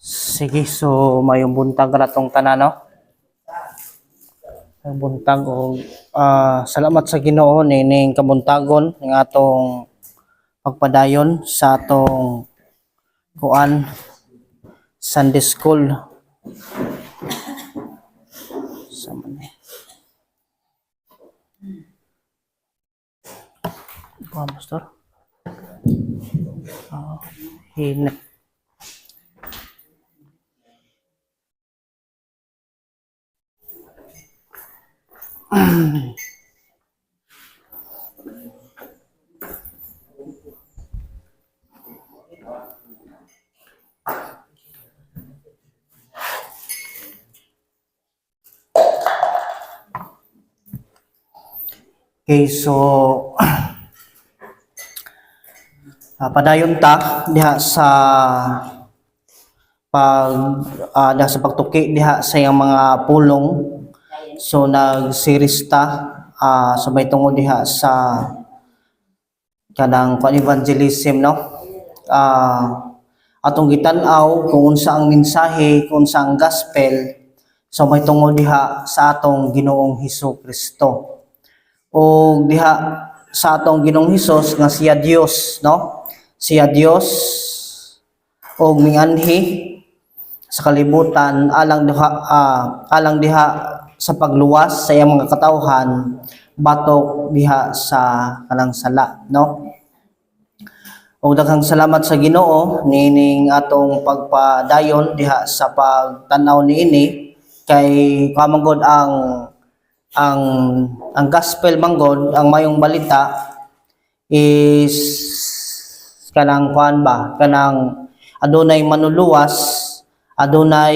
Sige, so mayong buntag na tong tanan, no? Ang buntag o salamat sa Ginoo nining kabuntagon ng atong pagpadayon sa atong kuan Sunday School. Sa man Pastor? Hina. Okay, so padayon ta diha sa diha sa pagtuki diha sa iyang mga pulong. So nag-series ta so may tungod diha sa kanang evangelism, no? Atong gitan-aw kung unsa ang mensahe, kung unsa ang gospel, so may tungod diha sa atong Ginoong Hesukristo. O diha sa atong Ginoong Hesus nga siya Dios, no? Siya Dios o mianhi sa kalibutan alang diha sa pagluwas sa iyang mga katawhan batok diha sa kanang sala, no? O daghang salamat sa Ginoo nining atong pagpadayon diha sa pagtan-aw niini kay kamangod ang gospel manggod, ang mayong balita is kanang kuan ba, kanang adunay manuluwas, adunay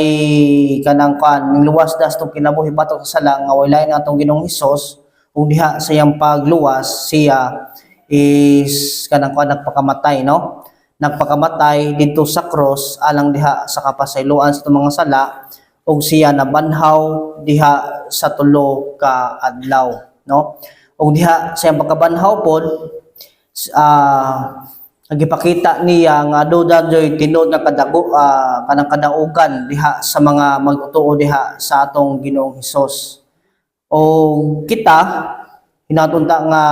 kanang kuan luwas das tong kinabuhi batok sa sala nga walay nga atong Ginoong Hesus. Ug diha sa iyang pagluwas siya is kanang kuan nagpakamatay, no? Nagpakamatay didto sa cross alang diha sa kapasayloan sa mga sala, ug siya nabanhaw diha sa tulo ka adlaw, no? Ug diha sa iyang pagkabanhaw pod nagipakita niya nga dadyoy tinud nga kanang kadaugan diha sa mga magtuo diha sa atong Ginoong Hesus. O kita hinatunta nga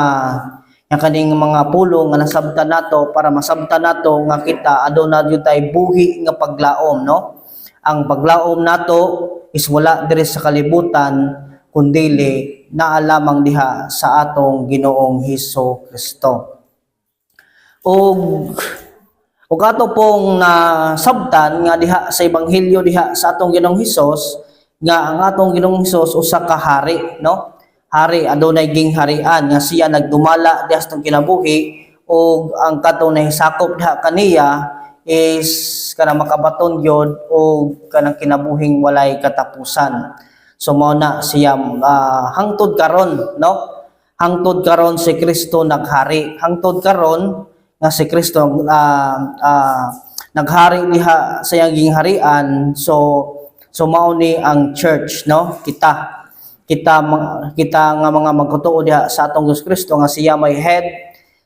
kaning mga pulong nga nasabtan nato para masabtan nato nga kita aduna gyud tay buhi nga paglaom, no? Ang paglaom nato is wala diri sa kalibutan kundili naa lamang diha sa atong Ginoong Hesukristo. Og ato pong nasabtan nga diha sa ebanghelyo diha sa atong Ginoong Hesus nga ang atong Ginoong Hesus usa ka hari, no? Hari, adunay gingharian nga siya nagdumala diha sa atong kinabuhi, og ang katong nahisakop diha kaniya is kanang makabaton gyud og kanang kinabuhing walay katapusan. So mao na siya hangtod karon, no? Hangtod karon si Kristo naghari. Hangtod karon nga si Kristo naghari diha sa iyang gingharian. So mao ni ang church, no? Kita nga mga magtuo diha sa atong Hesus Kristo nga siya may head,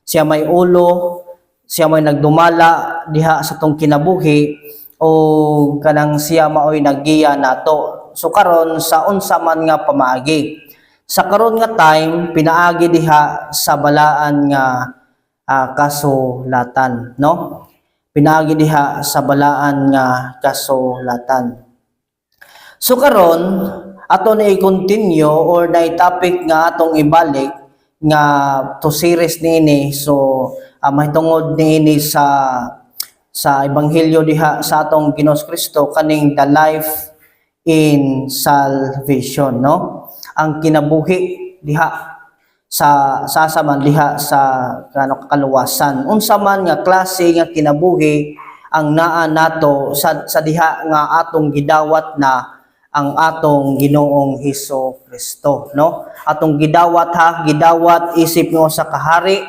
siya may ulo, siya may nagdumala diha sa atong kinabuhi, o kanang siya maoy naggiya nato. So karon sa unsa man nga pamaagi, sa karon nga time pinaagi diha sa balaan nga kasulatan, no? Pinaagi diha sa balaan nga kasulatan. So karon ato na i-continue or na topic nga atong ibalik nga to series niini. So mahitungod niini sa ebanghelyo diha sa atong Ginoos Kristo kaning the life in salvation, no? Ang kinabuhi diha sa sasaman diha sa kaluwasan. Unsa man nga klase nga kinabuhi ang naa nato sa diha nga atong gidawat na ang atong Ginoong Hesukristo, no? Atong gidawat isip nga usa ka hari,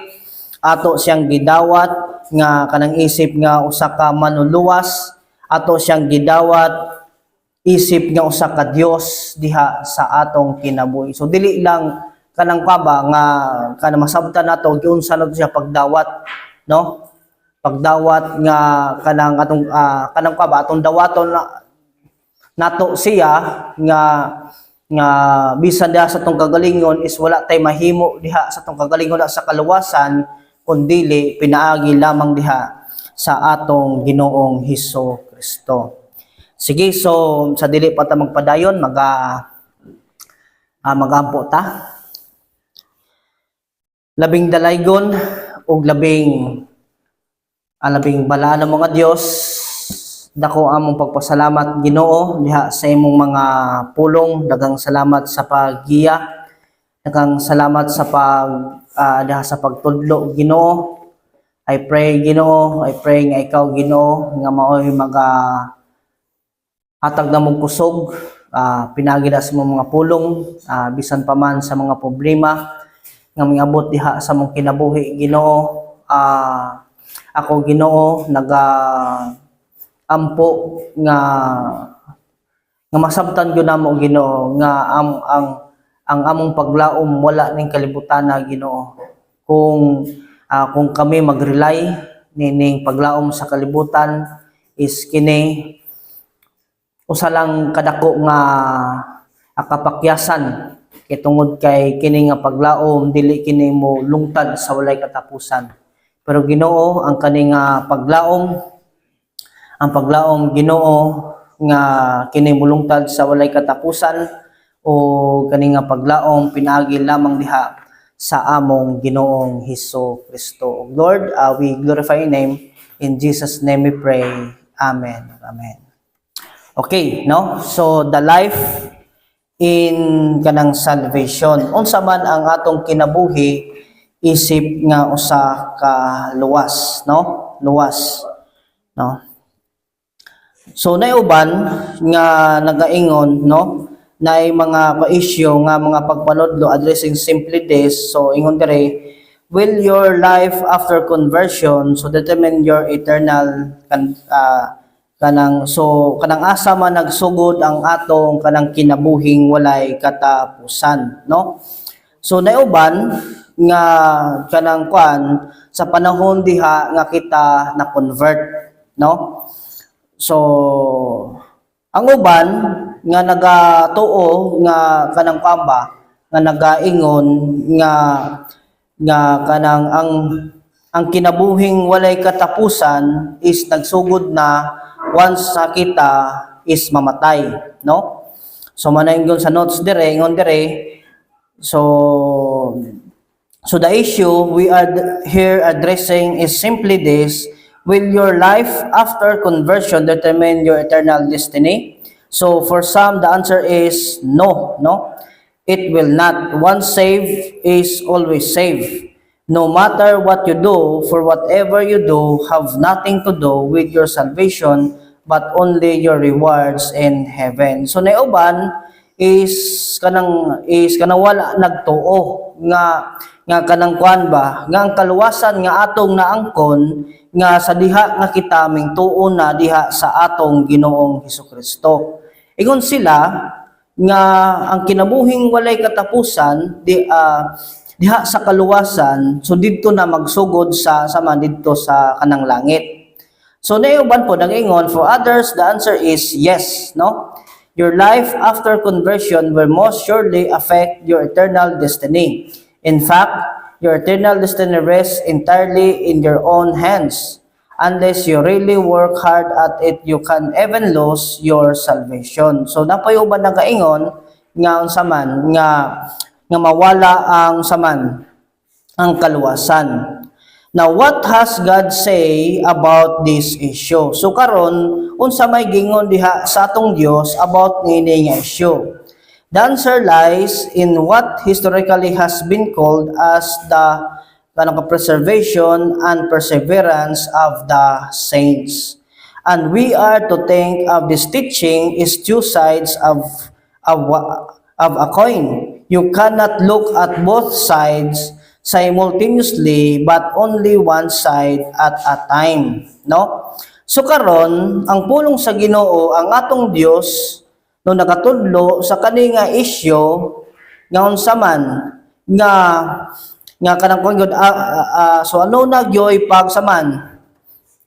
ato siyang gidawat nga kanang isip nga usa ka manuluwas, ato siyang gidawat isip nga usa ka Dios diha sa atong kinabuhi. So dili lang kanang paba nga kana masabtan nato giunsa nato siya pagdawat, no? Pagdawat nga kanang paba atong dawaton nato siya nga bisan diha sa atong kagalingon is wala tay mahimo diha sa atong kagalingon sa kaluwasan kundili pinaagi lamang diha sa atong Ginoong Hesus Kristo. Sige, so sa dili pa ta magpadayon magampo ta. Labing dalaygon ug labing balaan ng mga Dios, dako among pagpasalamat Ginoo diha sa imong mga pulong. Daghang salamat sa paggiya, daghang salamat sa diha sa pagtudlo Ginoo. I pray Ginoo, I pray nga ikaw Ginoo nga maoy hatag na mong kusog, pinagi na sa mga pulong, bisan pa man sa mga problema nga miabot diha sa mong kinabuhi Ginoo. Ako Ginoo ampo nga masabtan gyud namo Ginoo nga ang among paglaom wala ning kalibutan na Ginoo. Kung kami mag-rely nining paglaom sa kalibutan is kini usa lang kadako nga kapakyasan kay tungod kay kini nga paglaom dili kini mo lungtad sa walay katapusan. Pero Ginoo ang kani nga paglaom Ginoo nga kini mulungtad sa walay katapusan o kani nga paglaom pinaagi lamang diha sa among Ginoong Hesus Kristo. Lord, we glorify your name. In Jesus' name we pray. Amen. Amen. Okay, no? So the life in kanang salvation. Unsa man ang atong kinabuhi isip nga usa ka luwas, no? Luwas, no? So naiuban nga nagaingon, no? Nay mga ka-issue nga mga pagpanudlo addressing simply this. So ingon dire, will your life after conversion so determine your eternal kanang asa man nagsugod ang atong kanang kinabuhing walay katapusan, no? So naiuban nga kanang sa panahon diha nga kita na convert, no? So ang uban nga nagatuo nga kanang nga nagaingon nga kanang ang kinabuhing walay katapusan is nagsugod na once sa kita is mamatay, no? So manaingon sa notes dire, ingon dire, so the issue we are here addressing is simply this: will your life after conversion determine your eternal destiny? So for some the answer is no, it will not. Once saved is always saved. No matter what you do, for whatever you do have nothing to do with your salvation, but only your rewards in heaven. So naiuban is kanang wala nagtuo nga kanang nga ang kaluwasan nga atong naangkon nga sa diha nga kita mingtuo na diha sa atong Ginoong Hesukristo. Ingon sila nga ang kinabuhing walay katapusan diha sa kaluwasan, so didto na magsugod sa didto sa kanang langit. So naiuban po nangingon, for others the answer is yes, no? Your life after conversion will most surely affect your eternal destiny. In fact, your eternal destiny rests entirely in your own hands. Unless you really work hard at it, you can even lose your salvation. So napayuban na kaingon nga unsa man nga mawala ang kaluwasan. Now, what has God say about this issue? So karon unsa may gingon diha sa atong Dios about ngini nga issue? The answer lies in what historically has been called as the preservation and perseverance of the saints. And we are to think of this teaching is two sides of a coin. You cannot look at both sides simultaneously but only one side at a time, no? So karon ang pulong sa Ginoo ang atong Dios no nakatudlo sa kani nga isyu nga unsa man nga kanang kuan gyud so ano na gyoy pagsaman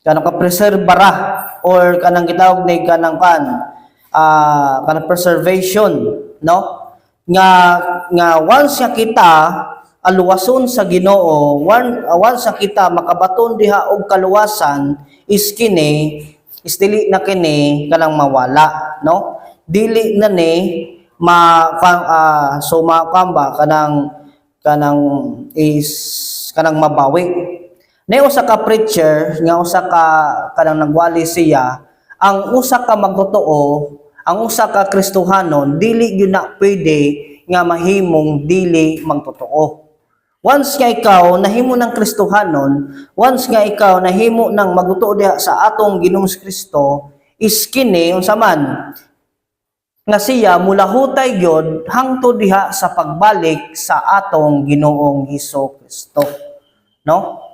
kanang ka preserbara or kanang gitawag ni kanang kanang preservation, no, nga once nga kita aluwason sa Ginoo, once nga kita makabaton diha og kaluwasan is dili na kini kanang mawala, no, dili na ni so makamba kanang mabawi. Nay usa ka preacher nga usa ka kanang nagwali siya, ang usa ka magtotoo, ang usa ka Kristohanon dili gyud na pwede nga mahimong dili magtotoo. Once nga ikaw nahimo ng Kristohanon, once nga ikaw nahimo ng magtotoo diha sa atong Ginoong Kristo, is kini unsa man nga siya mulahutay gyud hangtod diha sa pagbalik sa atong Ginoong Hesus-Kristo, no?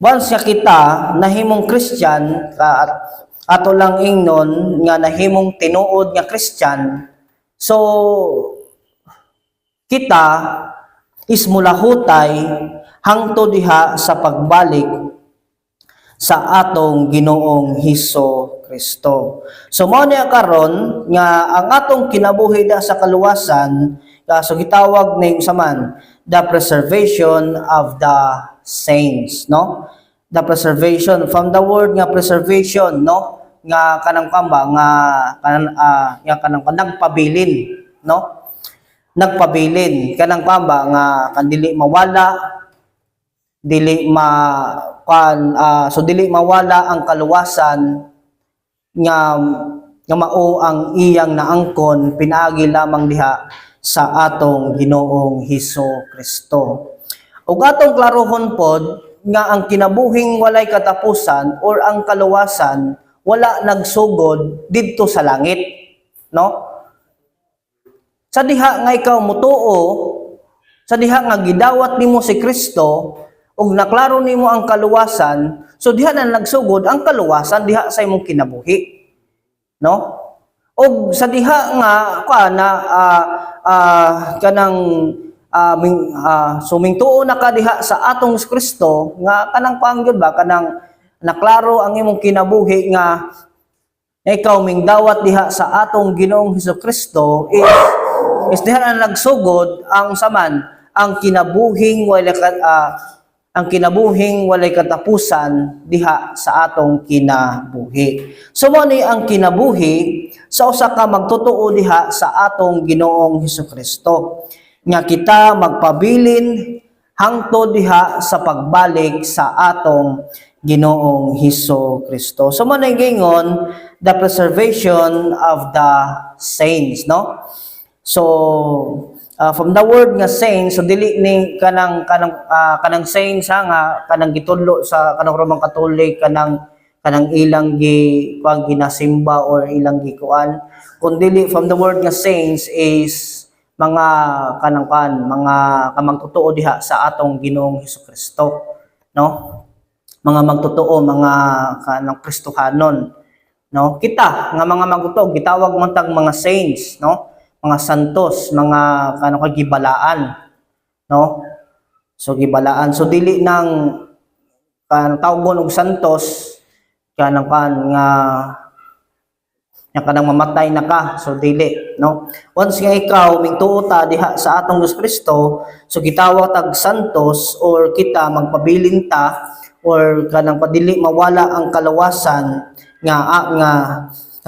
Once nga kita nahimong Christian, ato lang ingnon nga nahimong tinuod nga Christian, so kita is mulahutay hangtod diha sa pagbalik sa atong Ginoong Hesus-Kristo. So mao niya karon nga ang atong kinabuhi da sa kaluwasan, so gitawag ni usaman the preservation of the saints, no? The preservation from the word nga preservation, no? Nga kanang nagpabilin, no? Nagpabilin kanang nga dili mawala, so dili mawala ang kaluwasan nga mao ang iyang naangkon pinaagi lamang diha sa atong Ginoong Hesus-Kristo. Ug atong klarohon pod nga ang kinabuhing walay katapusan or ang kaluwasan wala nagsugod didto sa langit, no? Sa diha nga ikaw mutuo, sa diha nga gidawat nimo si Kristo ug naklaro nimo ang kaluwasan, so diha na nagsugod ang kaluwasan diha sa imong kinabuhi, no? Og sa diha nga sumingtuo na ka diha sa atong Kristo nga kanang pangyud ba kanang naklaro ang imong kinabuhi nga ikaw mingdawat diha sa atong Ginoong Hesus-Kristo is diha na nagsugod ang saman ang kinabuhing walay katapusan diha sa atong kinabuhi. So mo ni ang kinabuhi sa usa ka magtotoo diha sa atong Ginoong Hesus-Kristo nga kita magpabilin hangtod diha sa pagbalik sa atong Ginoong Hesus-Kristo. So mo ni gingon the preservation of the saints, no? So from the word nga saints, so dili ni kanang saints nga kanang gitudlo sa kanang Romang Katolik kanang ilang ginasimba or ilang gikuan, kundi from the word nga saints is mga mga magtotoo diha sa atong Ginoong Hesus-Kristo, no? Mga magtotoo, mga kanang Kristohanon, no? Kita nga mga magtotoo gitawag man tag mga saints, no? Mga santos, mga gibalaan, no? So gibalaan, so dili nang tawgon og santos kanang mamatay na ka, so dili, no? Once nga ikaw mingtuo ta diha sa atong Hesus Kristo, so gitawag tag santos or kita magpabilin ta or kanang padili mawala ang kalawasan nga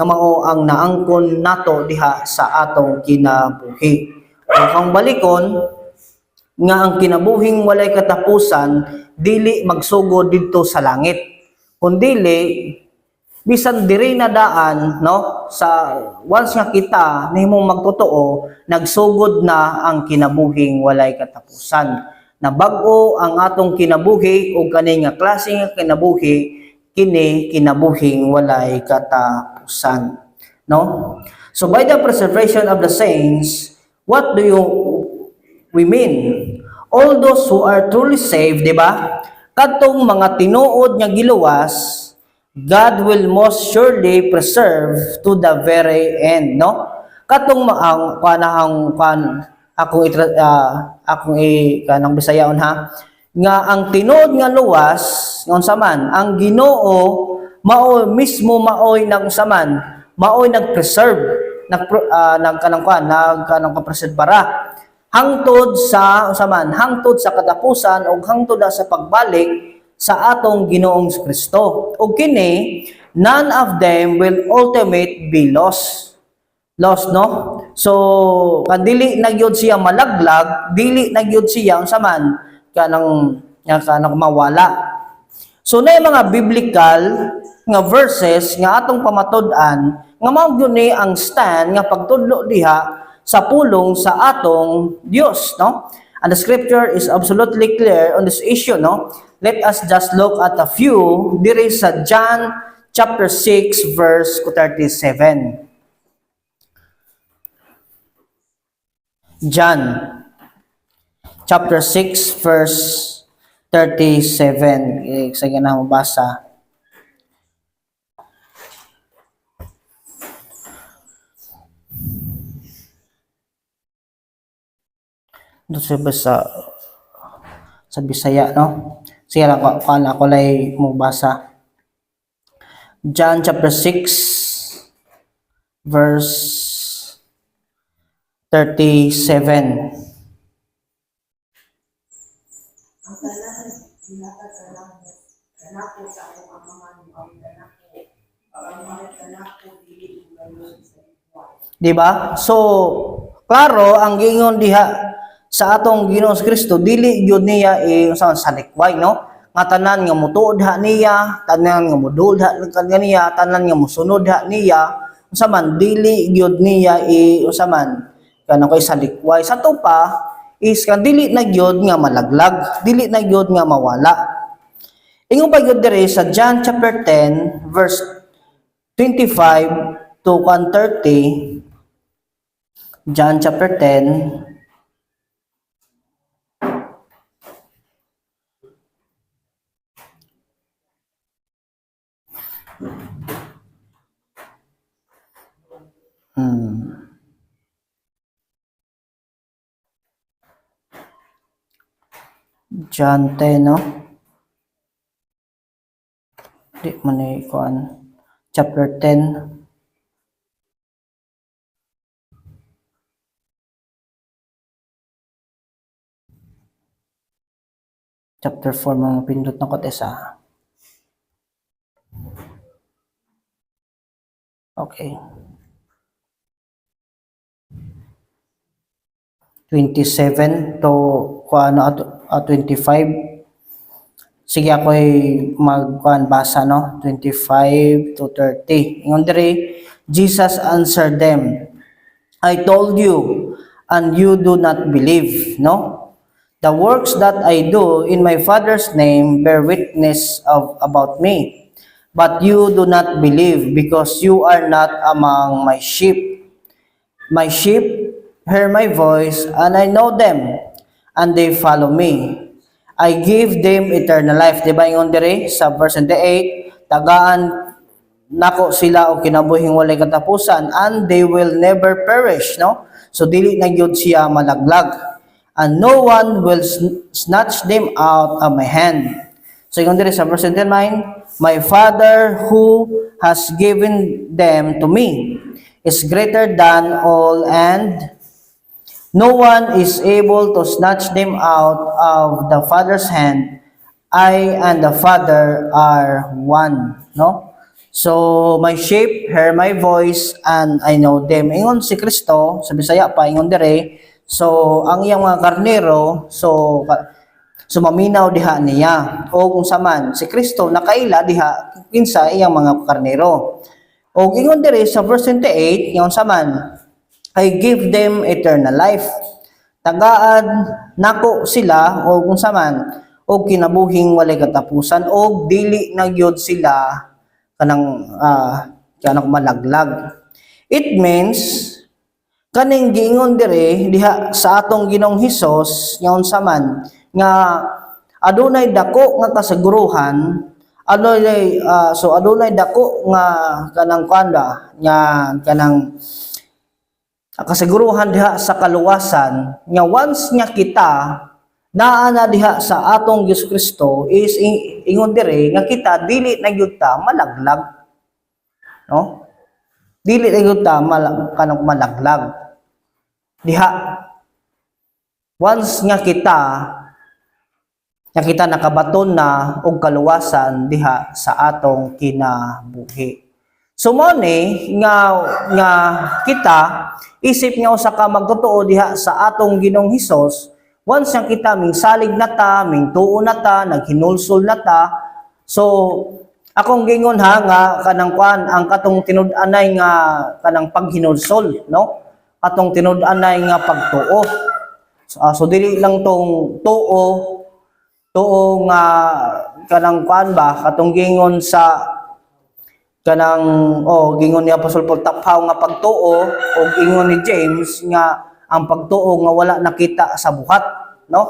mao ang naangkon nato diha sa atong kinabuhi. Ang balikon nga ang kinabuhing walay katapusan dili magsugod didto sa langit, kundili bisan diri na daan, no, sa once nga kita nahimong magtotoo, nagsugod na ang kinabuhing walay katapusan. Na bag-o ang atong kinabuhi o kani nga klase nga kinabuhi kini kinabuhing walay katapusan, no? So by the preservation of the saints, what do we mean? All those who are truly saved, di ba? Kadtong mga tinuod nga giluwas, God will most surely preserve to the very end, no? Katong maang kanahang akong kanang Bisayaon ha, nga ang tinuod nga luwas ngon saman ang Ginoo mao mismo maoy nang saman maoy nag-preserve nag kanang preserve para hangtod sa usaman hangtod sa katapusan ug hangtod sa pagbalik sa atong Ginoong Kristo. Ug kini none of them will ultimate be lost, no? So dili na gyud siya malaglag, dili na gyud siya unsaman kanang mawala. So na mga biblical nga verses nga atong pamatud-an nga mao gyud ni ang stand nga pagtudlo diha sa pulong sa atong Dios, no? And the scripture is absolutely clear on this issue, no? Let us just look at a few diri sa John chapter 6 verse 37. John chapter 6 verse 37. Sige na mabasa. Ito sa Bisaya, no? Sige lang ako lay mabasa. John chapter 6 verse 37. Diba? So, klaro ang giingon diha sa atong Ginoong Kristo dili gyud niya salikway, no? Nga tanan nga motuod ha niya, tanan nga modul ha niya, tanan nga mosunod ha niya, unsa man dili gyud niya usaman kanang kay salikway. Sa to pa is kan dili na gyud nga malaglag, dili na gyud nga mawala. Ingon pa gyud diri sa John chapter 10 verse 25 to 30. John chapter 10 John 10, no? Di man chapter 10. Chapter 4 mga pindot na ko isa. Okay. 27 to 25. Sige ako'y basa, no? 25 to 30. Ingon diri, Jesus answered them, I told you, and you do not believe, no? The works that I do in my Father's name bear witness about me. But you do not believe because you are not among my sheep. My sheep hear my voice, and I know them, and they follow me. I give them eternal life. Diba ingon diri sa verse 28, tagaan nako sila o kinabuhing walay katapusan, and they will never perish, no? So dili na gyud siya malaglag, and no one will snatch them out of my hand. So ingon diri sa verse 29, my Father who has given them to me is greater than all, and no one is able to snatch them out of the Father's hand. I and the Father are one, no? So my sheep hear my voice, and I know them. Ingon si Kristo sa Bisaya pa ingon dire, so ang iyang mga karnero, so maminaw diha niya. O kung saman si Kristo nakaila diha kinsa iyang mga karnero. O ingon dire sa verse 28, ingon saman, I give them eternal life. Tagaan nako sila o kung saman o kinabuhing walay katapusan o dili na gyud sila kanang malaglag. It means kaning giingon dire diha sa atong Ginoong Hesus nga unsa man nga adunay dako nga kasaguruhan So adunay dako nga kanang kanda nga kanang kasiguruhan diha sa kaluwasan nga once nga kita naa na diha sa atong Dios Kristo is ingon dire nga kita dili na gyud ta malaglag, no? Dili na gyud ta kanang malaglag diha once nga kita nakabaton na og kaluwasan diha sa atong kinabuhi. So mo ni nga kita isip nga usa ka magtotoo diha sa atong Ginoong Hesus once nga kita mingsalig na ta, mingtuo na ta, naghinulsol na ta. So akong gingon ha nga kanang kuan ang katong tinud-anay nga kanang paghinulsol, no? Katong tinud-anay nga pagtuo. So dili lang tong tuo nga kanang kuan ba katong gingon sa kanang gingon ni Apostol Paul taphaw nga pagtuo o gingon ni James nga ang pagtuo nga wala nakita sa buhat, no?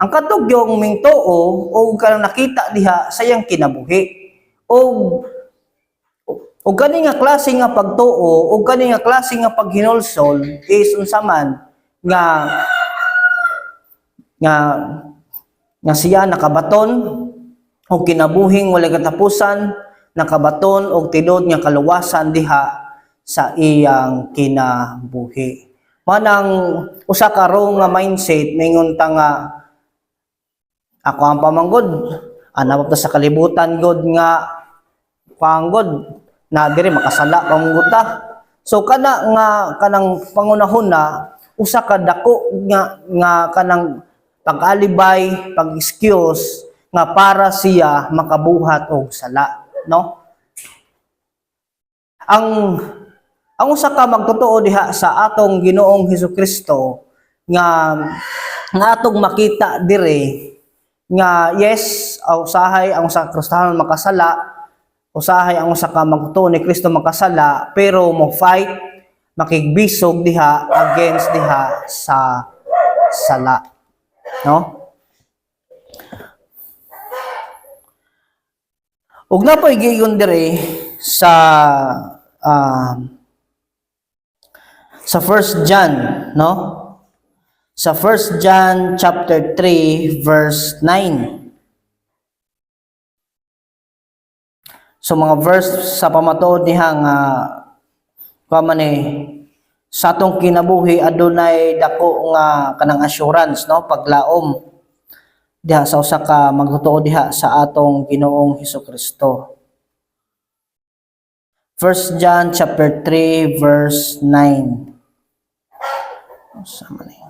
Ang katugyong mingtuo o kanang nakita diha sa iyang kinabuhi o kani nga klase nga pagtuo o kani nga klase nga paghinulsol is unsa man nga siya nakabaton o kinabuhing walay katapusan, nakabaton og tilod nga kaluwasan diha sa iyang kinabuhi. Manang usa ka wrong nga mindset mingon ta nga ako ang pamanggod ana pa sa kalibutan god nga panggod na dire makasala pamanggod ta. So kanang pangunahon na usa ka dako nga kanang pag-alibay, pag-excuse nga para siya makabuhat og sala, no? Ang usa ka magtotoo diha sa atong Ginoong Hesukristo nga atong makita dire nga yes, usahay ang usa ka Kristiyanon makasala, usahay ang usa ka magtotoo ni Kristo makasala, pero mo fight makigbisog diha against diha sa sala, no? Ug napoy gigon dire sa 1 John, no? Sa 1 John chapter 3 verse 9. So mga verse sa pamatuod niya nga sa atong kinabuhi adunay dako nga kanang assurance, no? Paglaom diha sa usa ka magtotoo diha sa atong Ginoong Hesukristo. 1 John chapter 3 verse 9. Sama ni.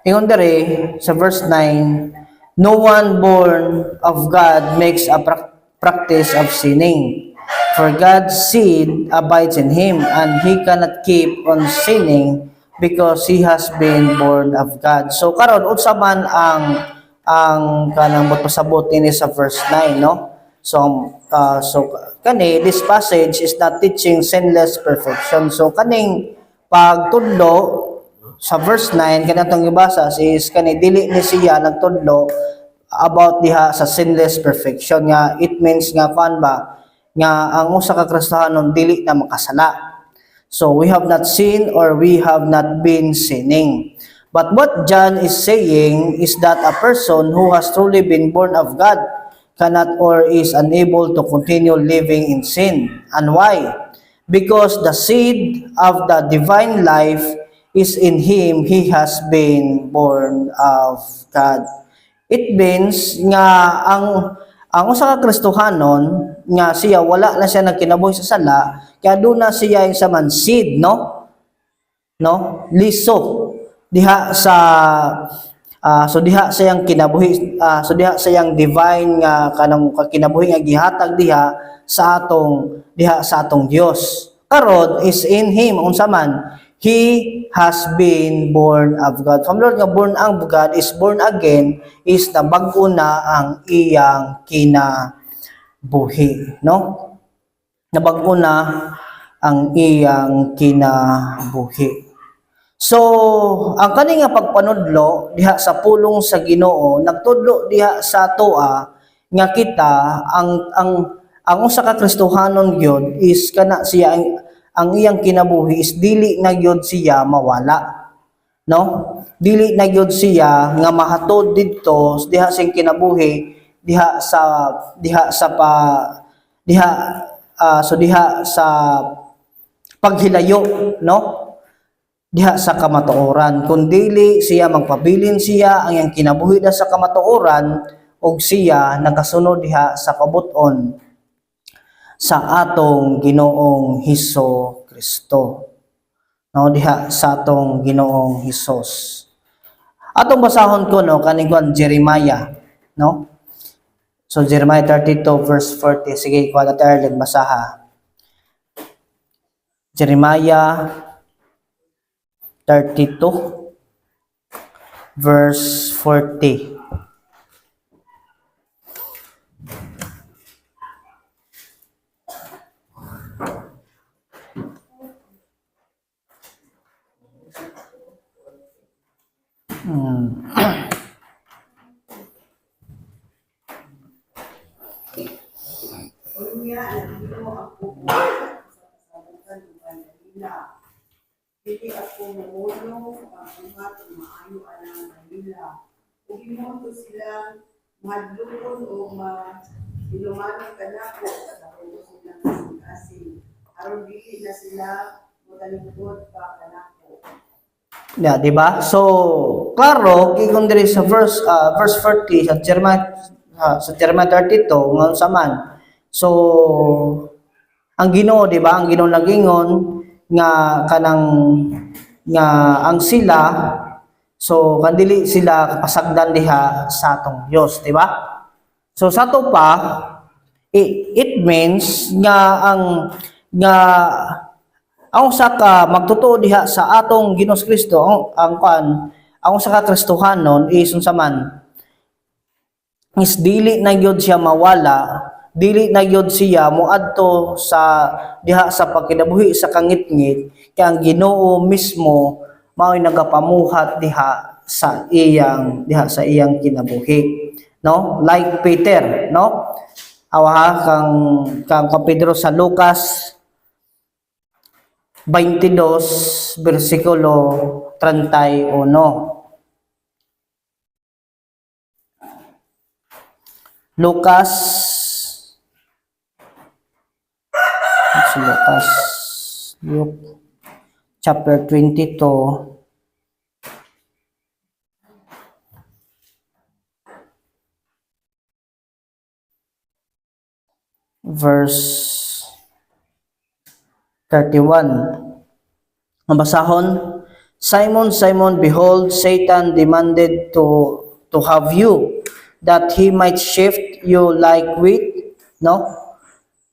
Ingon dere sa verse 9, no one born of God makes a practice of sinning. For God's seed abides in him, and he cannot keep on sinning because he has been born of God. So karon unsa man ang kanang pasabot ini sa verse 9, no? So this passage is not teaching sinless perfection. So kaning pagtudlo sa verse 9 kanatong gibasa is kani dili ni siya nagtudlo about diha sa sinless perfection nga it means nga kuan ba nga ang usa ka Kristiyanon dili na makasala. So we have not sinned or we have not been sinning. But what John is saying is that a person who has truly been born of God cannot or is unable to continue living in sin. And why? Because the seed of the divine life is in him, he has been born of God. It means nga ang usa ka Kristohanon nga siya wala na siya nagkinabuhi sa sala kaya doon na siya sa man seed, no liso diha sa so diha sa yang kinabuhi so diha sa yang divine nga kanang kinabuhi nga gihatag diha sa atong Dios karon is in him unsa man he has been born of God. From Lord nga born ang God is born again is nabag-o na ang iyang kinabuhi, no? Nabag-o na ang iyang kinabuhi. So, ang kani nga pagpanudlo diha sa pulong sa Ginoo nagtudlo diha sa toa nga kita ang usa ka Kristohanon gyud is kana siya ang iyang kinabuhi is dili na gyud siya mawala, no? Dili na gyud siya nga mahatod didto diha sing kinabuhi diha sa pa diha so diha sa paghilayo, no? Diha sa kamatuoran, kundili siya magpabilin siya ang iyang kinabuhi na sa kamatuoran ug siya nagasunod diha sa kabut-on sa atong Ginoong Hesus Kristo. No, diha sa atong Ginoong Hesus. Atong basahon ko no kaning Jeremiah, no? So Jeremiah 32 verse 40. Sige, kuha ta terling basaha. Jeremiah 32 verse 40. Dili ako mamulong ang uhat o maayo anang Manila. Ug himoto sila madlukon o ilumanon kanako sa puso silang kasing-kasing. Aron dili na sila magalingkod pa kanako. Yeah, di ba? So, klaro gigon diri sa verse 40 sa Jeremiah 32 ngon sa man. So, ang Ginoo, di ba? Ang Ginoo nagingon nga kanang nga ang sila so kandili sila kapasagdan diha sa atong Dios, di ba? So sa to pa it means nga ang usa ka magtotoo diha sa atong Ginoos Kristo ang usa ka Kristohanon is unsa man is dili na gyud siya mawala, dili na gyud siya moadto sa diha sa pagkinabuhi sa kangitngit kay ang Ginoo mismo mao'y nagapamuhat diha sa iyang kinabuhi, no? Like Peter, no? Awa kang Pedro sa Lucas 22 bersikulo 31. Lucas Luke chapter 22 verse 31. Ang basahon, Simon, Simon, behold, Satan demanded to have you, that he might shift you like wheat, no?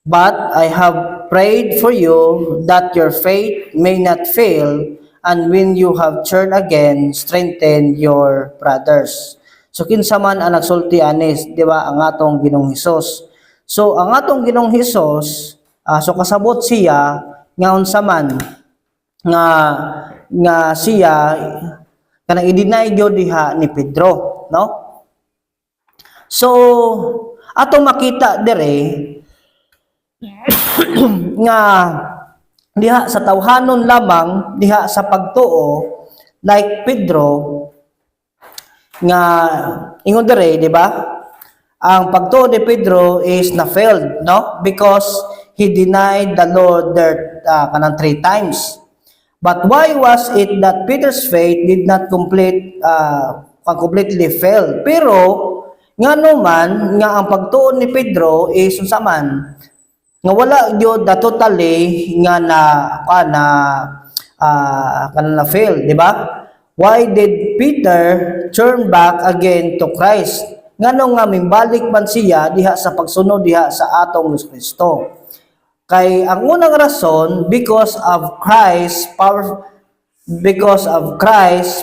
But I have prayed for you that your faith may not fail, and when you have turned again, strengthen your brothers. So kinsa man ang nagsulti anis, di ba, ang atong Ginoong Hesus. So ang atong Ginoong Hesus, so kasabot siya nga unsa man nga siya kanang i-deny gyud diha ni Pedro, no? So atong makita dire nga diha sa tawhanon lamang diha sa pagtuo like Pedro nga ingon dire, di ba? Ang pagtuo ni Pedro is na failed, no? Because he denied the Lord there kanang 3 times. But why was it that Peter's faith did not completely fail? Pero nga naman nga ang pagtuo ni Pedro is unsa man nga wala gyud totally nga na fail, di ba? Why did Peter turn back again to Christ? Ngano nga mimbalik man siya diha sa pagsunod diha sa atong Kristo. Kay ang unang rason because of Christ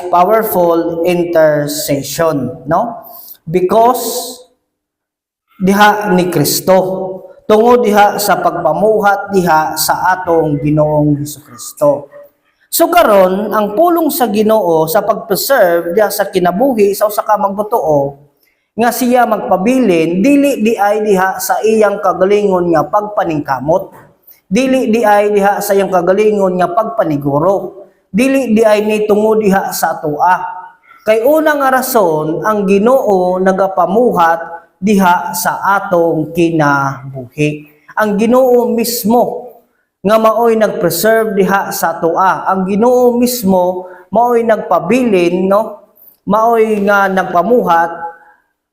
powerful intercession, no? Because diha ni Kristo. tungod diha sa pagpamuhat diha sa atong Ginoong Hesukristo. So karon ang pulong sa Ginoo sa pag-preserve diha sa kinabuhi sa usa ka magtotoo nga siya magpabilin dili di ay diha sa iyang kagalingon nga pagpaningkamot, dili di ay diha sa iyang kagalingon nga pagpaniguro, dili di ay ni tungod diha sa tua. Kay una nga rason ang Ginoo nagapamuhat diha sa atong kinabuhi. Ang Ginoo mismo nga maoy nagpreserve diha sa tua. Ang Ginoo mismo maoy nagpabilin, no? Maoy nga nagpamuhat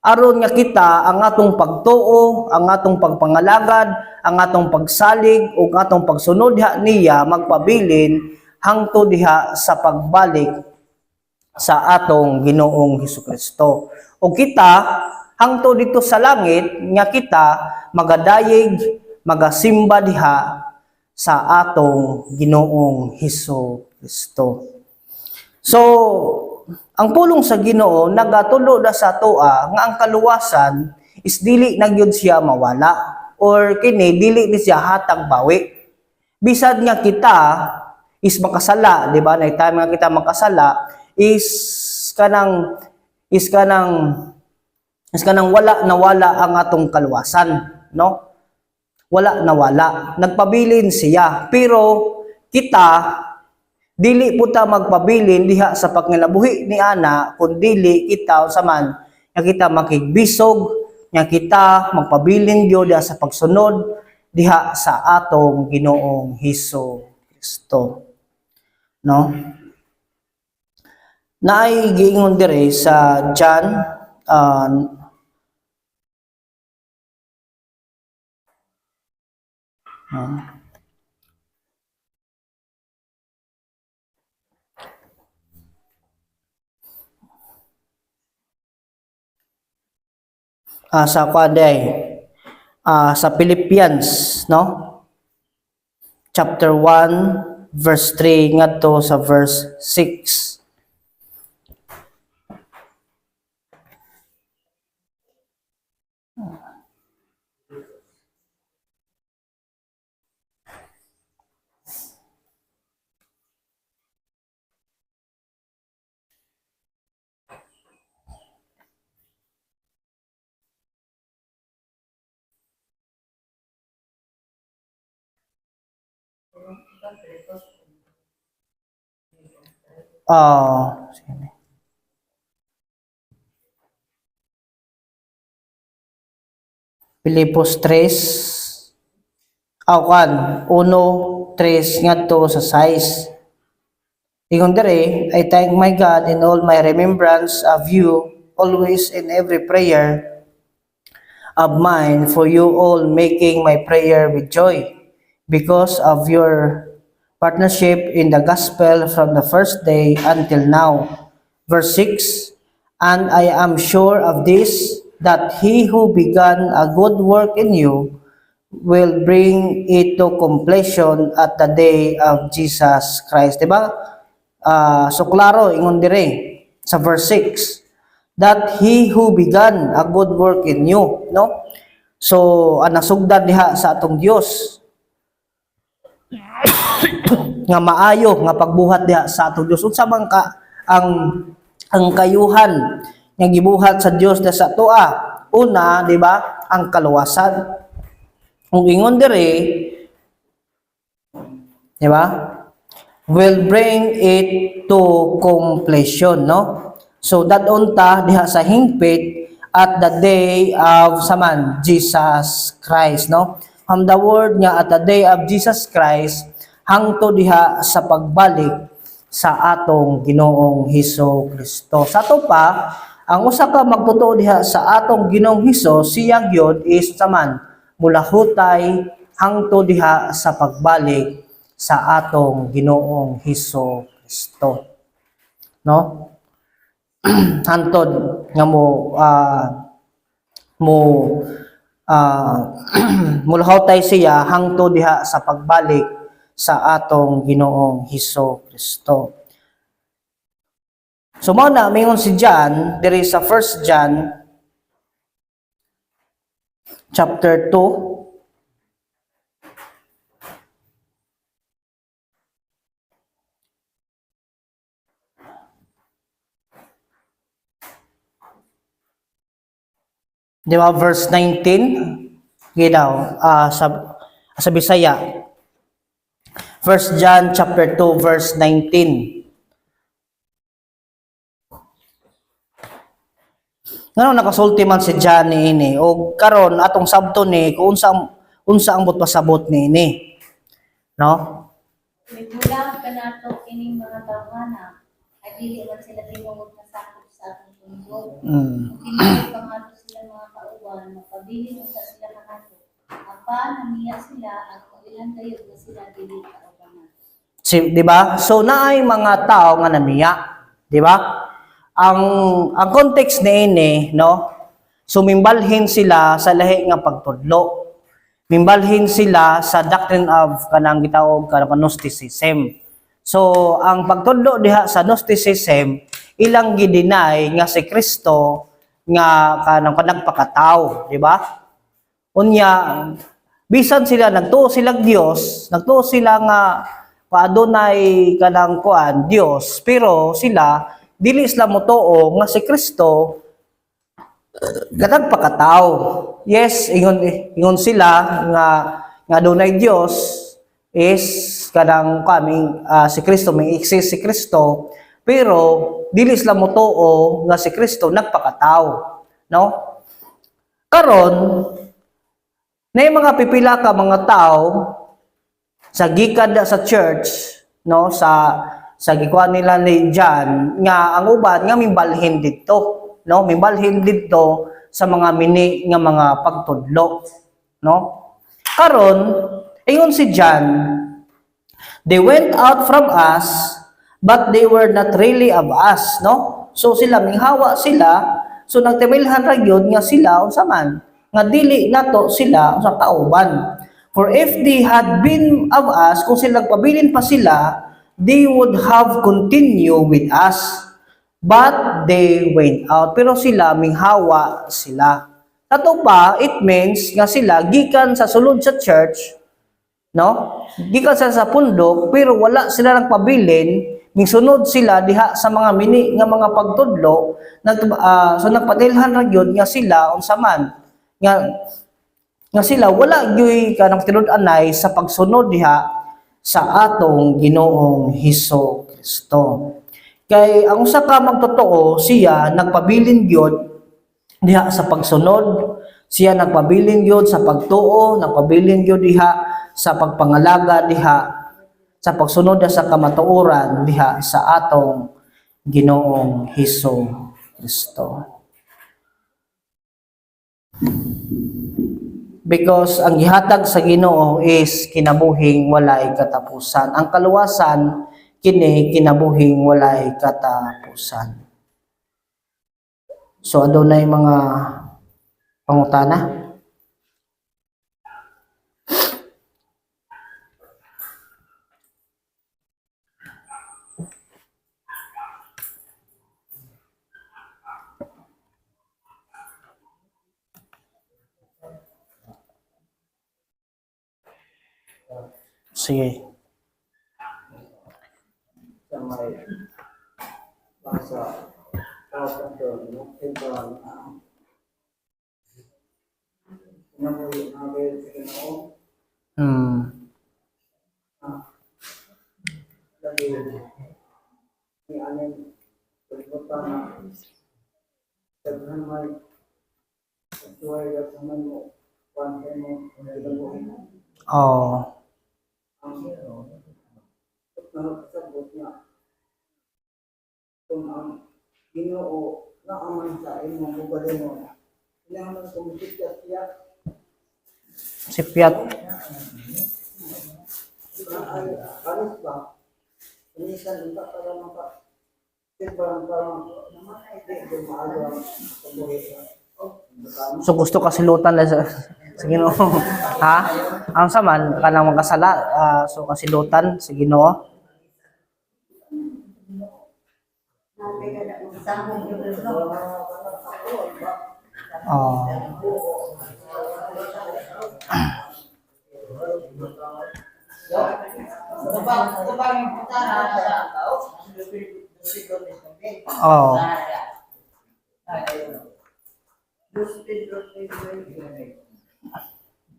aron nga kita ang atong pagtuo, ang atong pagpangalagad, ang atong pagsalig ug atong pagsunod diha niya magpabilin hangtod diha sa pagbalik sa atong Ginoong Hesukristo. O kita hangtod dito sa langit nga kita magadayeg, magasimba diha sa atong Ginoong Hesukristo. So, ang pulong sa Ginoo nagatulo na sa toa nga ang kaluwasan is dili na gyud siya mawala or kini dili ni siya hatag bawi. Bisad nga kita is makasala, di ba? Na time nga kita makasala is kanang wala nawala ang atong kaluwasan, no? Wala nawala, nagpabilin siya. Pero kita dili po ta magpabilin diha sa pagkinabuhi ni ana kun dili kita saman nga kita makigbisog nga kita magpabilin gyud diha sa pagsunod diha sa atong Ginoong Hesukristo, no? Naay giingon dire sa John sa kwaday sa Philippians, no? Chapter 1 verse 3 ngadto sa verse 6. Sige. Filipos 3 1:3 ngadto sa 6. Ingon dire, I thank my God in all my remembrance of you, always in every prayer of mine for you all, making my prayer with joy because of your partnership in the gospel from the first day until now. Verse 6, and I am sure of this, that he who began a good work in you will bring it to completion at the day of Jesus Christ. Diba? So klaro, ingon dire sa verse 6, that he who began a good work in you, no? So nasugdan diha sa atong Dios nga maayo nga pagbuhat diha sa atong Dios. Unsa man ka ang kayuhan nga gibuhat sa Dios diha sa tua? Una, di ba, ang kaluwasan. Kung ingon dire, di ba? Will bring it to completion, no? So dadon ta diha sa hingpit at the day of saman Jesus Christ, no? From the word nga at the day of Jesus Christ hangto diha sa pagbalik sa atong Ginoong Hesukristo. Sa to pa, ang usa ka magtotoo diha sa atong Ginoong Hesus, siya gyud is saman mulahutay hangto diha sa pagbalik sa atong Ginoong Hesukristo, no? Hantod nga mulahutay siya hangto diha sa pagbalik sa atong Ginoong Hesukristo. So mao na mingon si John diri sa 1 John chapter 2 Di ba, verse 19? Ginaw, sa Bisaya. 1 John chapter 2, verse 19. Ngano nakasulti man si John ni ini o karon atong sabton ni kung unsa ang pasabot ni ini. No? Migulang ka na ito kining mga tawhana, ay dili man sila tinungod na sakop sa atong tungkol. Mm. Kung pinili pa nga to sila mga kauban, mapabili mo sa sila kanato. Apa, namiya sila, at kabilang kayo na sila dili kauban. Di ba? So naay mga tao nga namiya, di ba? Ang context ni ini, no? Sumimbalhin sila sa lahi nga pagtudlo. Mimbalhin sila sa doctrine of kanang gitawag kanang Gnosticism. So ang pagtudlo diha sa Gnosticism ilang gidinay nga si Kristo nga kanang nagpakatao, di ba? Unya bisan sila nagtuo sila Dios, nagtuo sila nga paadunay kanang kuan Dios, pero sila dili sila motuo nga si Kristo ganang pakatao. Yes, ingon sila nga dunay Dios is kanang kaming si Kristo, may exist si Kristo, pero dili sila motuo nga si Kristo nagpakatao, no? Karon nay mga pipila ka mga tao sa gikan sa church, no, sa gikuan nila ni John nga ang uban nga mimbalhin didto, no, mimbalhin didto sa mga mini nga mga pagtudlo, no? Karon ingon si John, they went out from us but they were not really of us, no? So sila minghawa sila, so nagtibilhan ra gyud nga sila unsa man nga dili nato sila sa kauban. For if they had been of us, kung sila pabilin pa sila, they would have continued with us. But they went out. Pero sila, minghawa sila. Ato pa, it means nga sila, gikan sa sulod sa church, no? Gikan sa pundok, pero wala sila nagpabilin, mingsunod sila diha sa mga mini nga mga pagtudlo, so nagpatilhan ra gyud nga sila unsa man nga sila wala gyud kanang tinud-anay sa pagsunod diha sa atong Ginoong Hesus Kristo. Kay ang usa ka magtotoo siya nagpabilin gyud diha sa pagsunod, siya nagpabilin gyud sa pagtuo, nagpabilin gyud diha sa pagpangalaga diha sa pagsunod sa kamatuoran diha sa atong Ginoong Hesus Kristo. Because ang gihatag sa Ginoo is kinabuhing walay katapusan. Ang kaluwasan kini kinabuhing walay katapusan. So adunay mga pangutana. Sige. Sa may basa pagkatapos ng temporal nabuhi nabil sa Ginoo lagi ni aning pagpapana sa may tuway at naman mo pansin mo nabuhi Oh. ang nakasabot niya kung ang Ginoo na aman sa imong ugali mo kailangan kong siya Sipyat. ay alis ba minsan ito para maka parang hindi maaga ang pagbuhi. So gusto ka silutan na sa Ginoo. Ha? Ang saman kanang magkasala, so kasilutan sa Ginoo. Oh. Oh. First Pedro 3:20.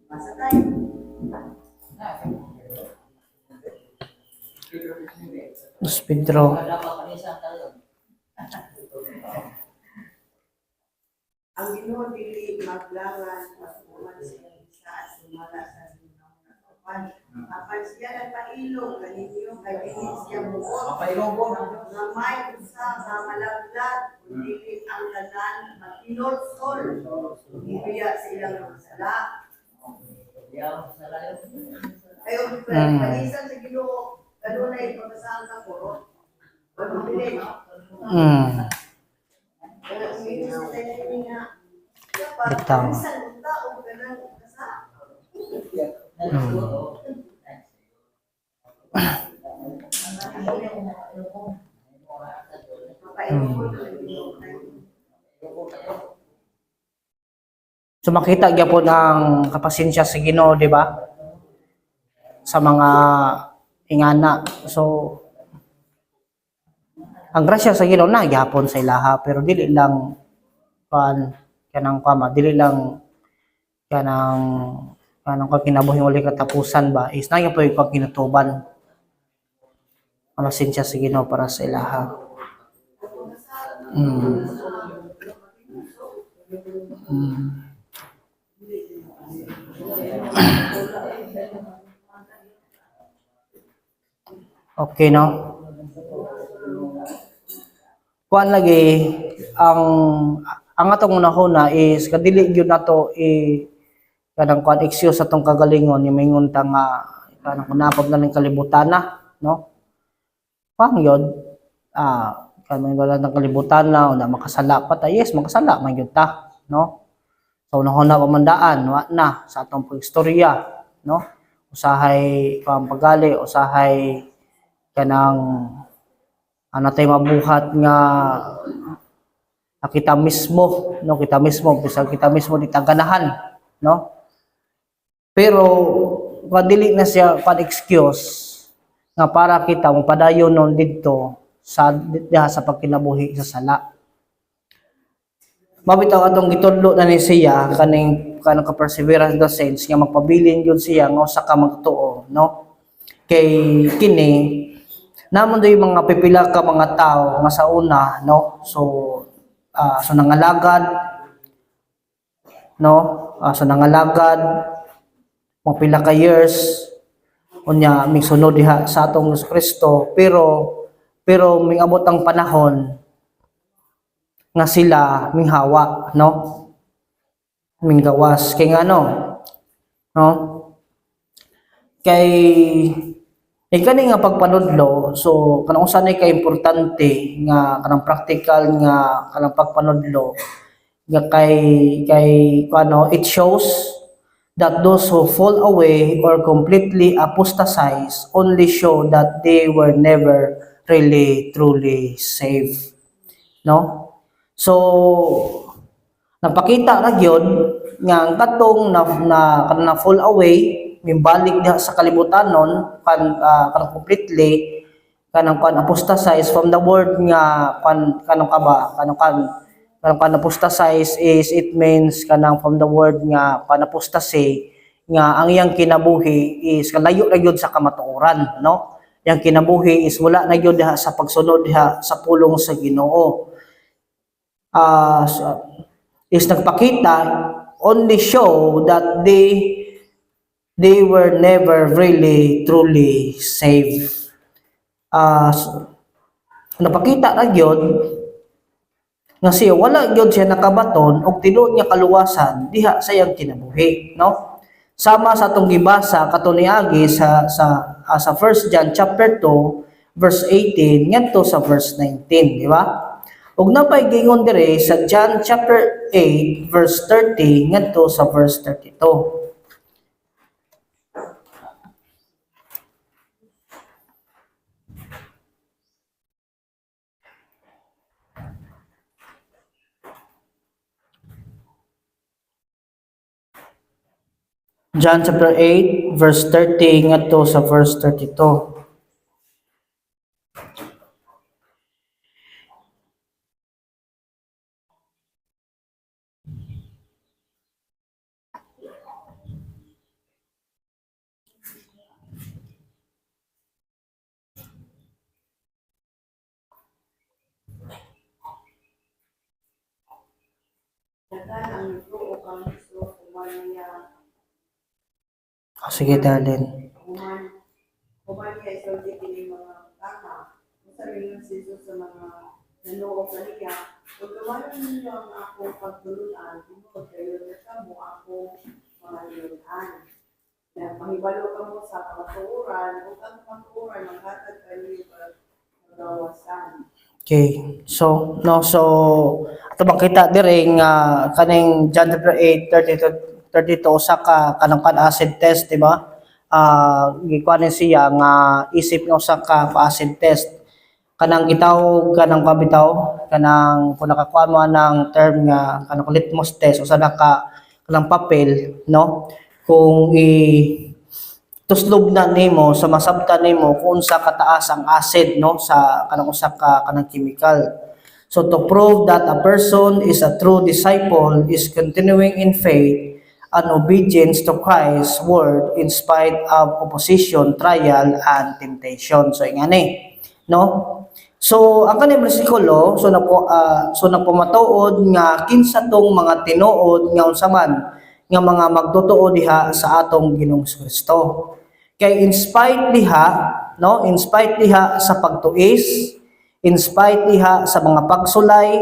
Basa tayo. Dos Pedro. Ang Ginoo dili maglangan pagkuman sa isa at sumala sa Ginoo na kapan. Apan siya nagpailong kaninyo kay dili siya buot. Nga may usa nga malaglag dili ang tanan matinolsol. Ibiya sa ilang mga sala. Ayo panisan sa Ginoo kanunay pagkasaang ka ko. Ano bilin? Kaya umiinis sa tayo nga. Bitaw. So makita gyapon ang kapasensya sa Ginoo, di ba? Sa mga ingana. So ang grasya sa Ginoo na gyapon sa ilaha pero dili lang dili lang kanang kinabuhi uli katapusan ba is na gyapon yung kinutuban. Ang pasensya sa Ginoo para sa ilaha. Okay, no? Kuan lagi ang atong unahuna is kadili gyud nato kanang kuan excuse atong kagalingon yung mingon ta nga kanang kunapag na ng kalibutan na, no? Pang yun, kanang wala ng kalibutan na o na makasala pa ta, yes, makasala man yun ta, no? So unahuna pamandaan, wa na sa atong pagstorya, no? Usahay pang pagali, usahay kanang ano tayo mabuhat nga kita mismo, no, kita mismo di taganahan, no, pero kadili na siya excuse nga para kita mapadayon non didto sa pagkinabuhi sa sala. Mabitaw atong gitudlo na ni siya kanang ka perseverance the saints nga magpabilin gyud siya nga usa ka magtuo, no, kay kini namon do yung mga pipila ka mga tao nga sa una, no, so nangalagad, no, so nangalagad mga pila ka years unya migsunod diha sa atong Kristo pero mingabot ang panahon nga sila minghawa, no, minggawas kay ngano, no, kay kani nga pagpanudlo, so kanang usa nay ka importante nga kanang practical nga kanang pagpanudlo nga kay kuno it shows that those who fall away or completely apostatize only show that they were never really truly saved, no? So napakita ra gyud nga ang katong na fall away mimbalik diha sa kalibutanon kanang completely kanang apostatize from the word nga kanang apostatize is it means kanang from the word nga apostasy nga ang iyang kinabuhi is kalayo ra gyud sa kamatuoran, no, yang kinabuhi is wala na gyud diha sa pagsunod diha sa pulong sa Ginoo. Is nagpakita only show that they were never really truly saved. Napakita ra gyud nga siya wala gyud siya nakabaton og tinuod nga kaluwasan diha sa iyang kinabuhi, no? Sama sa atong gibasa katuniagi sa 1 John chapter 2 verse 18 ngadto sa verse 19, di ba? Ug napay gingon dire sa John chapter 8 verse 30 ngadto sa verse 32. John chapter 8 verse 30 ngadto sa verse 32. niya, Sige, darling. human niya, isulti kini mga tama. Kung sabi ng Jesus sa mga nanuo sa niya, kung tumalan ninyo ang akong pagtulunan, tungkol kayo na sa mo ako mga lilunan. Na mahibalo ka mo sa kamatuuran, kung ang kamatuuran, maghatag kayo yung pagkawasan. Okay. So, ato bang kita diri nga kaning John chapter 8, 32 usa ka kanang acid test, di ba? Gikuan siya nga isip nga usa ka acid test. Kanang gitawag kanang pabitaw, kanang kung nakakuha mo ng term nga kanang litmus test usa na ka kanang papel, no? Kung tuslob na nimo sa masabtan nimo kung unsa kataas ang acid, no, sa kanang usa ka kanang chemical. So to prove that a person is a true disciple is continuing in faith and obedience to Christ's word in spite of opposition, trial, and temptation. So ingani, no? So ang kanang bersikulo so napumatuod nga kinsa tong mga tinuod nga unsa man nga mga magtotoo diha sa atong Ginoong Kristo. Kay in spite diha, no, in spite diha sa pagtuis, in spite diha sa mga pagsulay,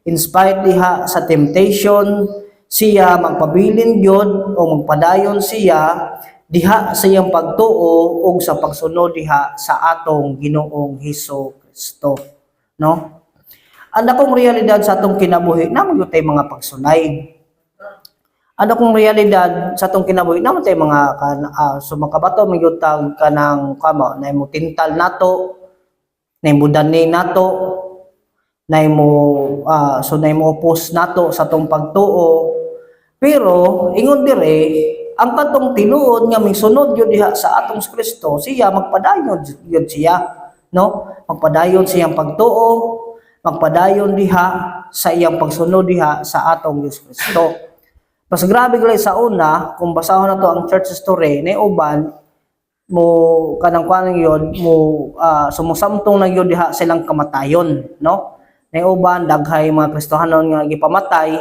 in spite diha sa temptation, siya magpabilin gyud o magpadayon siya diha sa iyang pagtuo ug sa pagsunod diha sa atong Ginoong Hesus-Kristo, no? Ang akong realidad sa atong kinabuhi namo gyud tay mga pagsulay. Ano kung realidad sa atong kinabuhi naman tay mga sumakabato magyud tag kanang kamo na imo tintal nato, na imo dani nato, na imo so na imo opos nato sa atong pagtuo. Pero ingon dire ang katong tinuod nga misunod gyud diha sa atong Kristo, siya magpadayon gyud siya, no? Magpadayon siyang pagtuo, magpadayon diha sa iyang pagsunod diha sa atong Dios Kristo. Mas grabe gali sa una, kung basahon na to ang church story, ni uban mo kanang kuan yon mo sumusamtong na gyud diha silang kamatayon, no? Ni uban daghay mga Kristohanon nga gipamatay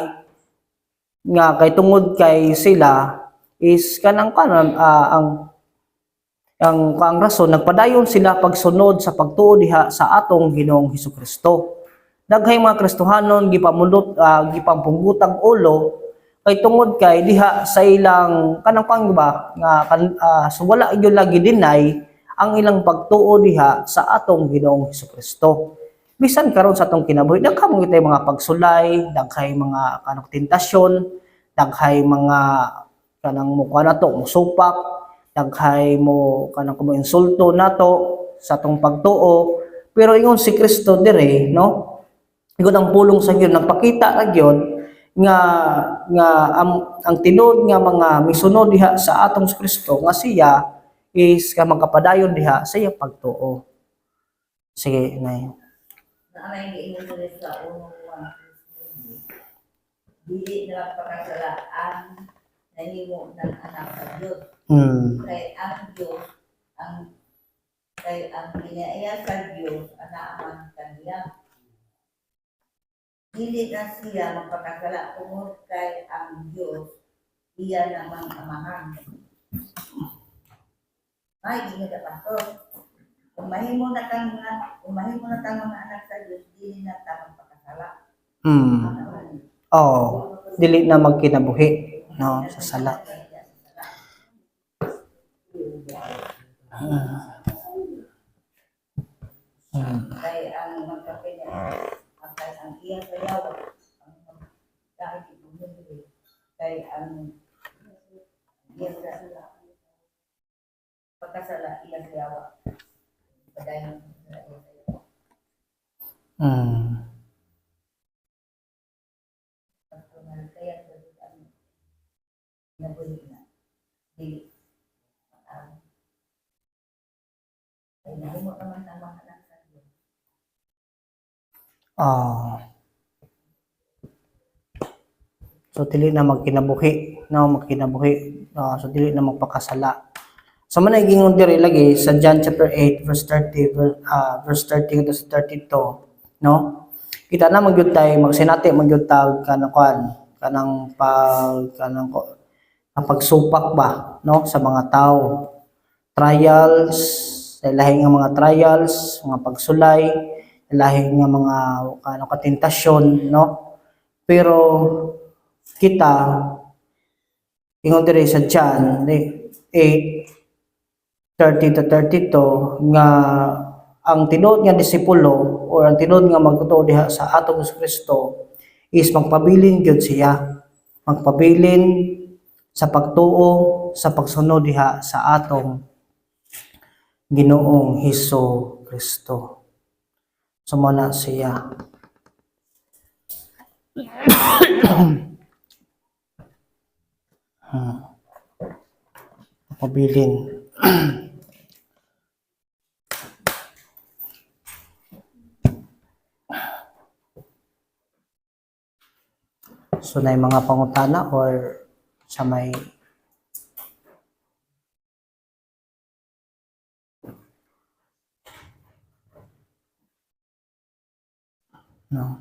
nga kay tungod kay sila is kanang kanon ang rason nagpadayon sila pagsunod sa pagtuo diha sa atong Ginoong Hesukristo. Daghay mga Kristohanon gipamulot gipampungutang ulo kay tungod kay diha sa ilang kanang pangba nga so wala gyud lagi dinay ang ilang pagtuo diha sa atong Ginoong Hesukristo. Bisan karon sa atong kinabuhi daghay mo kitay mga pagsulay, daghay mga kanang tentasyon, daghay mga kanang mukha nato musupak, daghay mo kanang kumo insulto nato sa atong pagtuo. Pero ingon si Kristo dire, no? Ingon ang pulong sa Dios nagpakita ra gyud nga ang tinud nga mga misunod diha sa atong Kristo nga siya is ka magkapadayon diha sa iyang pagtuo. Sige, nay. Naamay giingon diri sa unong dili na pagkasalaan na himo ng anak sa Diyos. Kay ang Diyos, kay ang ginaiya sa Diyos, anaaman kaniya. Dili na siya magpakasala tungod kay ang Diyos, iya namang amahan. Ay, ginyo ka pastor. Kung mahimo na kang mga anak sa Diyos, dili na ta magpakasala. Oh, dili na magkinabuhi, no, sa sala. Kay ang magkapinay, kay ang iyang sayaw, dahil ibumili, kay ang iyang pagkasala, iyang sayaw, padayon sa iyang sayaw. Kaya ang nabuli na, dili, ay nahimo naman ang mga anak sa Diyos. So dili na magkinabuhi, no, so dili na magpakasala. So man gingon diri lagi sa John chapter 8 verse 30 to 32, no? Kita na magyud tay magsinati magyud tag kanang ang pagsupak ba, no, sa mga tao. Trials, lahi nga mga trials, mga pagsulay, lahi nga mga katentasyon, no. Pero kita ingon diri sa John 8:30 to 32 nga ang tinuod nga disipulo or ang tinuod nga magtuo diha sa atong Kristo is magpabilin gyud siya. Magpabilin sa pagtuo sa pagsunod diha sa atong Ginoong Hesus Kristo. Sumana siya. Pabilin. So na mga pangutana or sa may no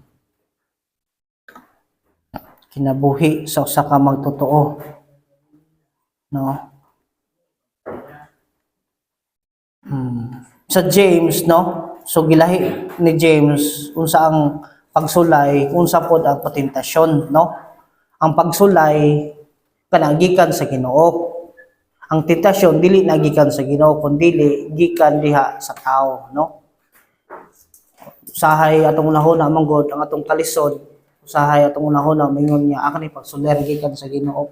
kinabuhi sa usa ka magtotoo, no. Sa James, no, so gilahi ni James unsa ang pagsulay, unsa pod ang patentasyon, no. Ang pagsulay kana gikan sa Ginoo, ang tentasyon dili nagikan sa Ginoo kundi gikan diha sa tao, no. Usahay atong unahuna manggod ang atong kalisod, usahay atong unahuna mingon niya ako ni pagsuler gikan sa Ginoo,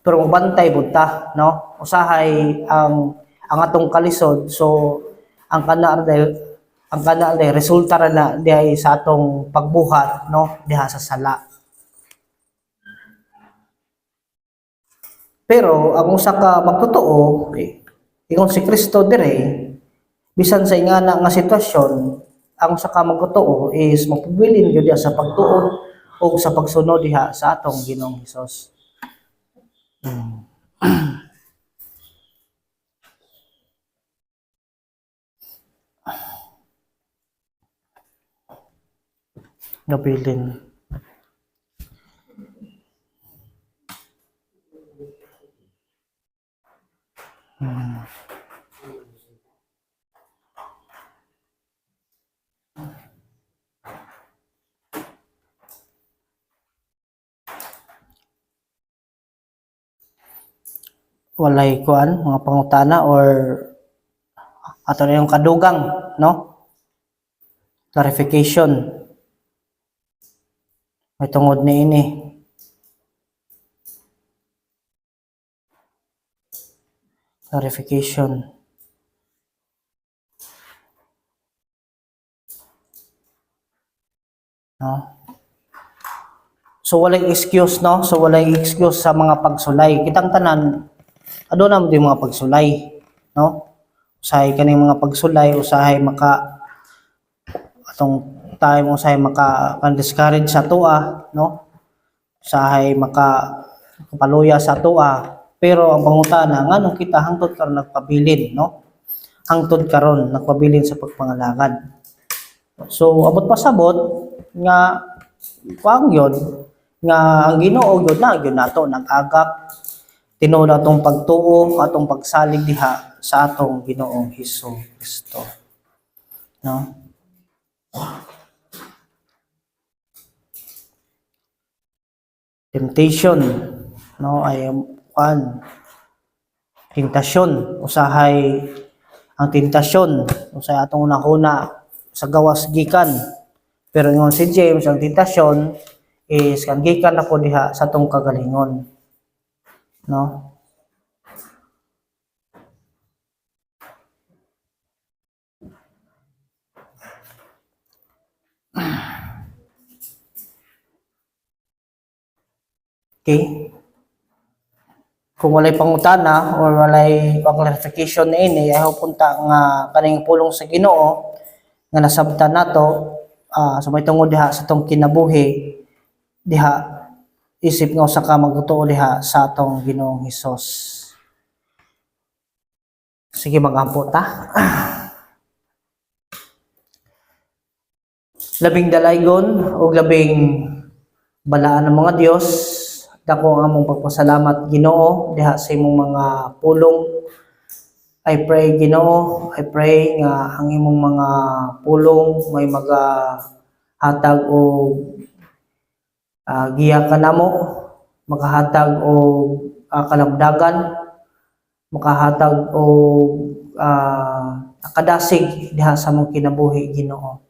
pero mabantay pud ta, no. Usahay ang atong kalisod, so ang kana resulta ra na dihay sa atong pagbuhat, no, diha sa sala. Pero ang usa ka magtotoo, ingon si Kristo dire, bisan sa ingana nga sitwasyon, ang usa ka magtotoo is magpabilin gyud sa pagtuo o sa pagsunod diha sa atong Ginoong Hesus. Gabilin. Walay kuan mga pangutana or ato na yung kadugang, no, clarification may tungod ni ini. Clarification, no. So walay excuse, no, so walay excuse sa mga pagsulay. Kitang tanan aduna mo di mga pagsulay, no. Usahay kaning mga pagsulay, usahay maka atong time, usahay maka discourage sa tua, no. Usahay maka paluya sa tua. Pero ang pangutana nganong kita hangtod karon nagpabilin, no. Hangtod karon nagpabilin sa pagpangalagad. So abot pasabot nga kuang yun nga ang Ginoo gyud na gyud nato nag-agap tinuod atong pagtuo atong pagsalig diha sa atong Ginoong Hesus Kristo, no. Temptation, no, ay tentasyon, usahay ang tentasyon usahay atong unahuna sa gawas gikan, pero ingon si James ang tentasyon is kan gikan ako diha sa atong kagalingon, no. Okay, kung walay pangutana or walay clarification na ini, ayaw punta nga kaning pulong sa Ginoo nga nasabtan nato sa may tungod diha sa atong kinabuhi diha isip nga usa ka magtuo diha sa atong Ginoong Hesus. Sige magampo ta. Labing dalaygon o labing balaan ng mga Dios Dako ang among pagpasalamat Ginoo diha sa imong mga pulong. I pray Ginoo, I pray nga ang imong mga pulong may hatag og giya kanamo, makahatag og kalamdagan, makahatag og kadasig diha sa among kinabuhi Ginoo.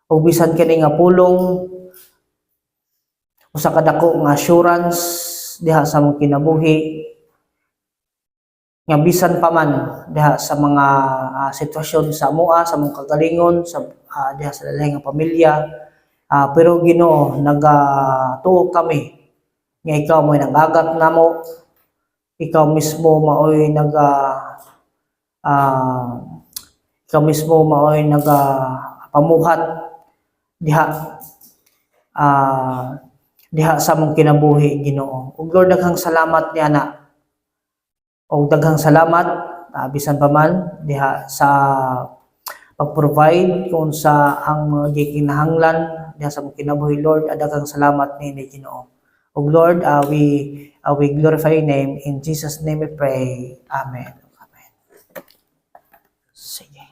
Ug bisan kini nga pulong usa ka dako nga assurance diha sa among kinabuhi nga bisan pa man diha sa mga sitwasyon sa amoa, sa among kagalingon, sa diha sa lahi nga pamilya, pero Ginoo nagatuo kami nga ikaw mo'y nagagat namo, ikaw mismo maoy ikaw mismo maoy pamuhat diha diha sa among kinabuhi Ginoo. Ug Lord, daghang salamat niya na. Og daghang salamat bisan pa man diha sa pag-provide kung sa ang mga gikinahanglan diha sa among kinabuhi Lord. Daghang salamat ni Ginoo. Og Lord, we glorify your name. In Jesus' name we pray. Amen. Amen. Sige.